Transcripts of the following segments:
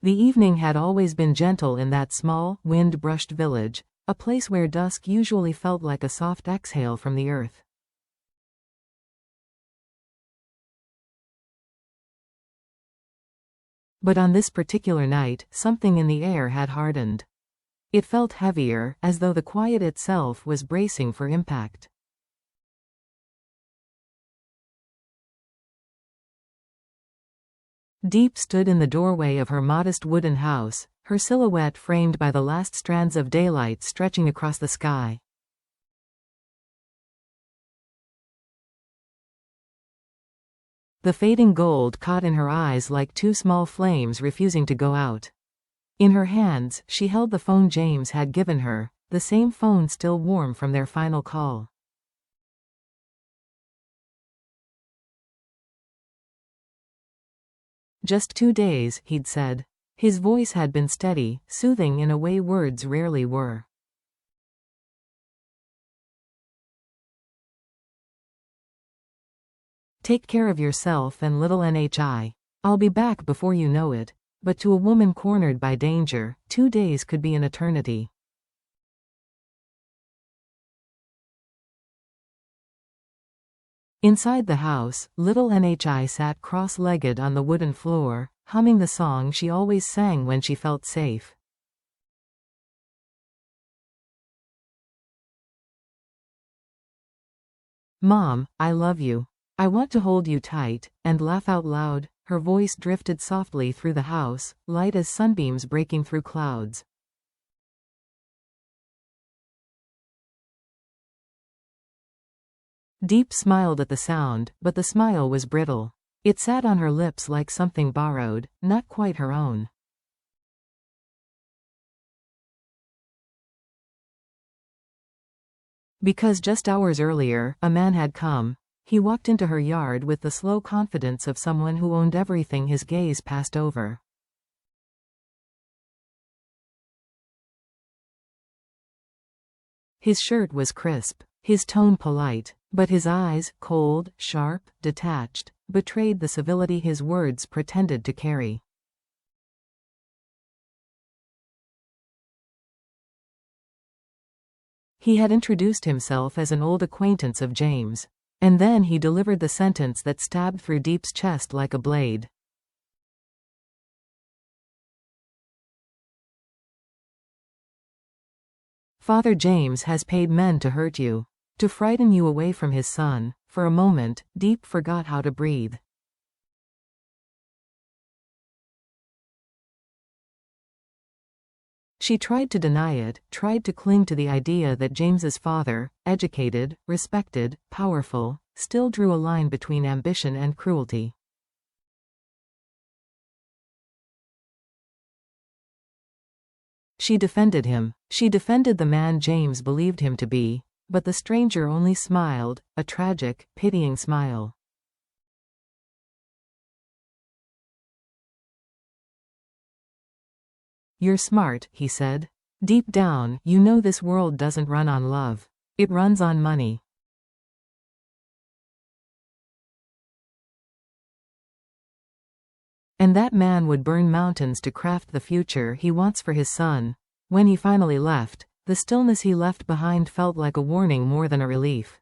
The evening had always been gentle in that small, wind-brushed village, a place where dusk usually felt like a soft exhale from the earth. But on this particular night, something in the air had hardened. It felt heavier, as though the quiet itself was bracing for impact. Diep stood in the doorway of her modest wooden house, her silhouette framed by the last strands of daylight stretching across the sky. The fading gold caught in her eyes like two small flames refusing to go out. In her hands, she held the phone James had given her, the same phone still warm from their final call. "Just 2 days," he'd said. His voice had been steady, soothing in a way words rarely were. "Take care of yourself and little NHI. I'll be back before you know it." But to a woman cornered by danger, 2 days could be an eternity. Inside the house, little NHI sat cross-legged on the wooden floor, humming the song she always sang when she felt safe. "Mom, I love you. I want to hold you tight, and laugh out loud." Her voice drifted softly through the house, light as sunbeams breaking through clouds. Diep smiled at the sound, but the smile was brittle. It sat on her lips like something borrowed, not quite her own. Because just hours earlier, a man had come. He walked into her yard with the slow confidence of someone who owned everything his gaze passed over. His shirt was crisp, his tone polite, but his eyes, cold, sharp, detached, betrayed the civility his words pretended to carry. He had introduced himself as an old acquaintance of James. And then he delivered the sentence that stabbed through Diep's chest like a blade. "Father James has paid men to hurt you, to frighten you away from his son." For a moment, Diep forgot how to breathe. She tried to deny it, tried to cling to the idea that James's father, educated, respected, powerful, still drew a line between ambition and cruelty. She defended him. She defended the man James believed him to be, but the stranger only smiled, a tragic, pitying smile. "You're smart," he said. "Deep down, you know this world doesn't run on love. It runs on money." And that man would burn mountains to craft the future he wants for his son. When he finally left, the stillness he left behind felt like a warning more than a relief.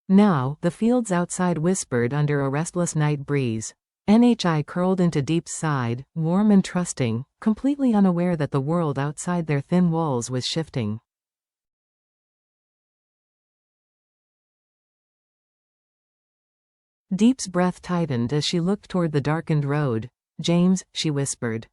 Now, the fields outside whispered under a restless night breeze. NHI curled into Deep's side, warm and trusting, completely unaware that the world outside their thin walls was shifting. Deep's breath tightened as she looked toward the darkened road. "James," she whispered.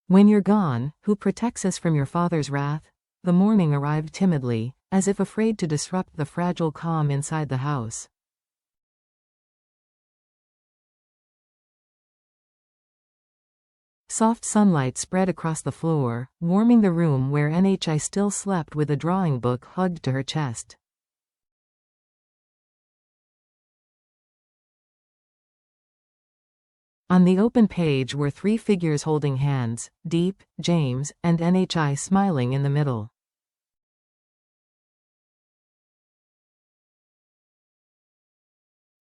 "When you're gone, who protects us from your father's wrath?" The morning arrived timidly, as if afraid to disrupt the fragile calm inside the house. Soft sunlight spread across the floor, warming the room where NHI still slept with a drawing book hugged to her chest. On the open page were 3 figures holding hands, Diep, James, and NHI smiling in the middle.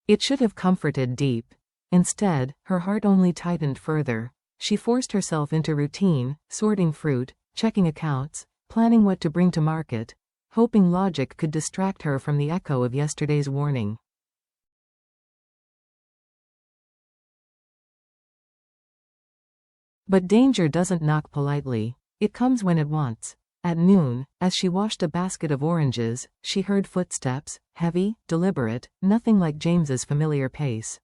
It should have comforted Deep. Instead, her heart only tightened further. She forced herself into routine, sorting fruit, checking accounts, planning what to bring to market, hoping logic could distract her from the echo of yesterday's warning. But danger doesn't knock politely. It comes when it wants. At noon, as she washed a basket of oranges, she heard footsteps, heavy, deliberate, nothing like James's familiar pace.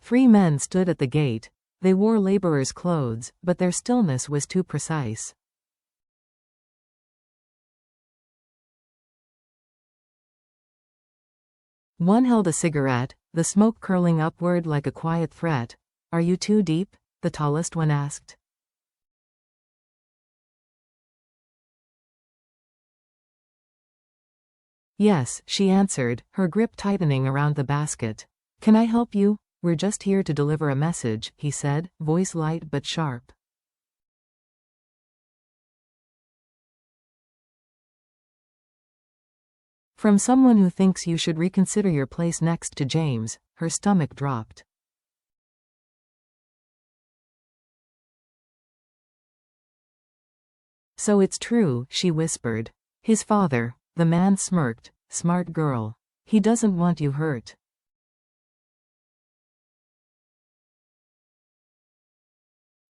Three men stood at the gate. They wore laborers' clothes, but their stillness was too precise. One held a cigarette, the smoke curling upward like a quiet threat. "Are you too deep?" the tallest one asked. "Yes," she answered, her grip tightening around the basket. "Can I help you?" "We're just here to deliver a message," he said, voice light but sharp. "From someone who thinks you should reconsider your place next to James." Her stomach dropped. "So it's true," she whispered. "His father." The man smirked. "Smart girl. He doesn't want you hurt."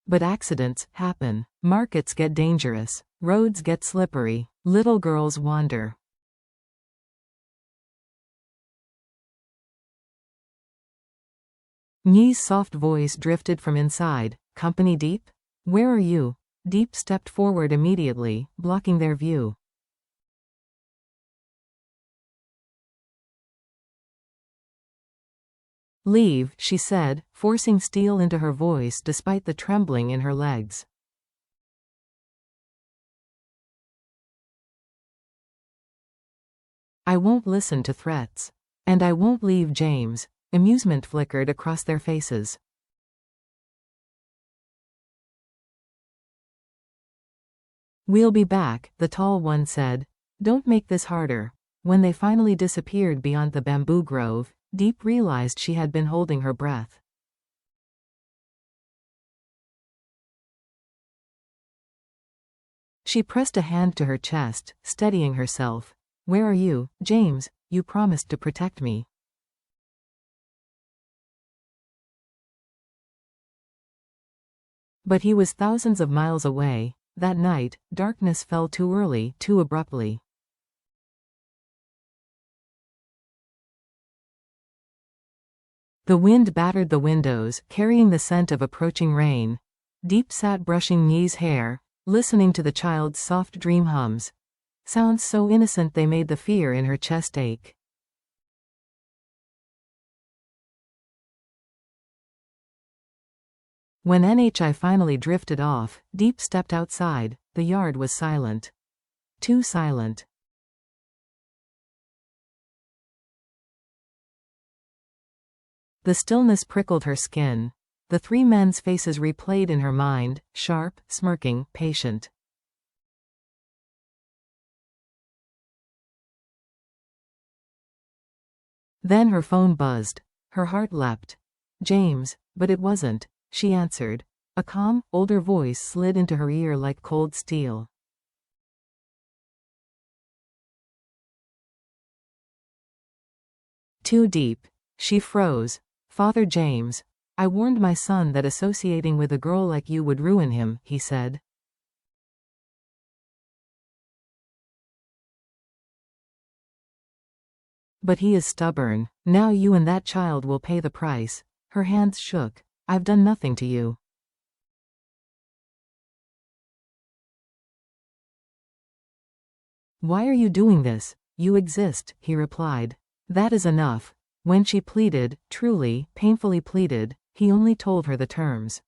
But accidents happen. Markets get dangerous. Roads get slippery. Little girls wander. Nye's soft voice drifted from inside. "Company Deep? Where are you?" Deep stepped forward immediately, blocking their view. "Leave," she said, forcing steel into her voice despite the trembling in her legs. "I won't listen to threats. And I won't leave James." Amusement flickered across their faces. "We'll be back," the tall one said. "Don't make this harder." When they finally disappeared beyond the bamboo grove, Deep realized she had been holding her breath. She pressed a hand to her chest, steadying herself. "Where are you, James? You promised to protect me." But he was thousands of miles away. That night, darkness fell too early, too abruptly. The wind battered the windows, carrying the scent of approaching rain. Deep sat brushing Nye's hair, listening to the child's soft dream hums. Sounds so innocent they made the fear in her chest ache. When NHI finally drifted off, Deep stepped outside. The yard was silent. Too silent. The stillness prickled her skin. The three men's faces replayed in her mind, sharp, smirking, patient. Then her phone buzzed. Her heart leapt. "James," but it wasn't. She answered. A calm, older voice slid into her ear like cold steel. "Too deep." She froze. "Father James. I warned my son that associating with a girl like you would ruin him," he said. "But he is stubborn. Now you and that child will pay the price." Her hands shook. "I've done nothing to you." "Why are you doing this?" "You exist," he replied. "That is enough." When she pleaded, truly, painfully pleaded, he only told her the terms.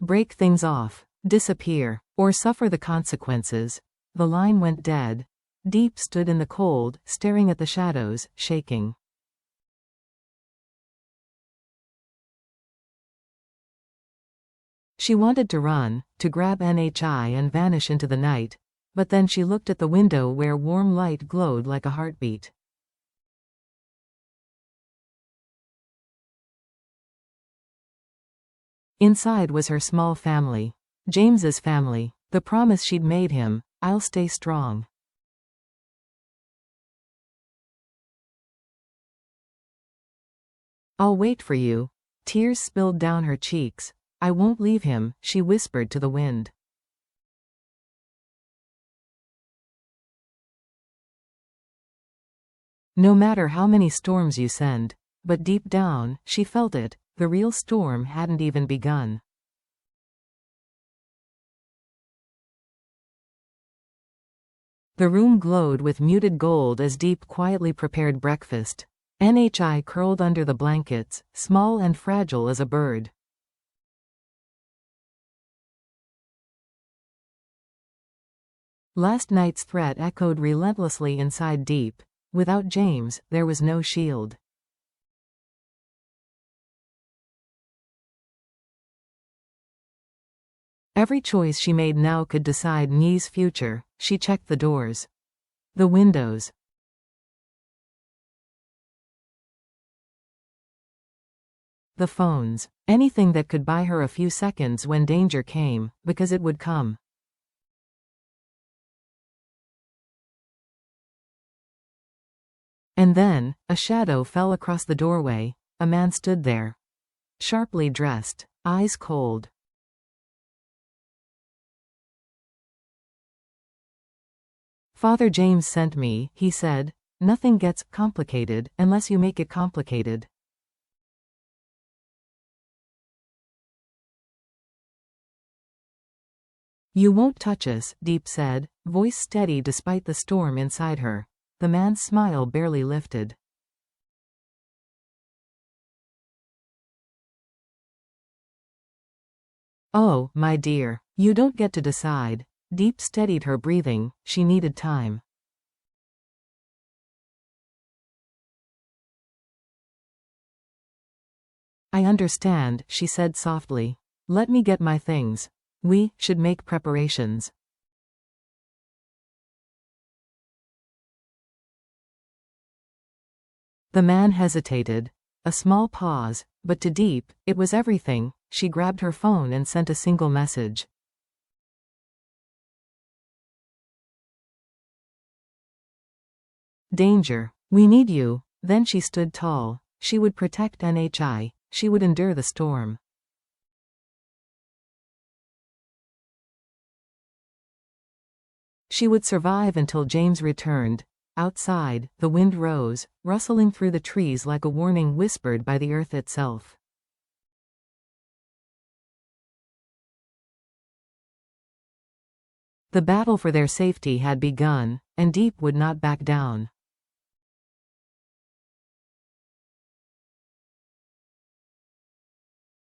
"Break things off. Disappear. Or suffer the consequences." The line went dead. Deep stood in the cold, staring at the shadows, shaking. She wanted to run, to grab NHI and vanish into the night, but then she looked at the window where warm light glowed like a heartbeat. Inside was her small family. James's family. The promise she'd made him, "I'll stay strong." "I'll wait for you." Tears spilled down her cheeks. "I won't leave him," she whispered to the wind. "No matter how many storms you send." But deep down, she felt it, the real storm hadn't even begun. The room glowed with muted gold as Deep quietly prepared breakfast. NHI curled under the blankets, small and fragile as a bird. Last night's threat echoed relentlessly inside Deep. Without James, there was no shield. Every choice she made now could decide Nye's future. She checked the doors, the windows, the phones, anything that could buy her a few seconds when danger came, because it would come. And then, a shadow fell across the doorway. A man stood there. Sharply dressed, eyes cold. "Father James sent me," he said. "Nothing gets complicated unless you make it complicated." "You won't touch us," Deep said, voice steady despite the storm inside her. The man's smile barely lifted. "Oh, my dear. You don't get to decide." Deep steadied her breathing. She needed time. "I understand," she said softly. "Let me get my things. We should make preparations." The man hesitated. A small pause, but to Deep, it was everything. She grabbed her phone and sent a single message. "Danger. We need you." Then she stood tall. She would protect NHI. She would endure the storm. She would survive until James returned. Outside, the wind rose, rustling through the trees like a warning whispered by the earth itself. The battle for their safety had begun, and Deep would not back down.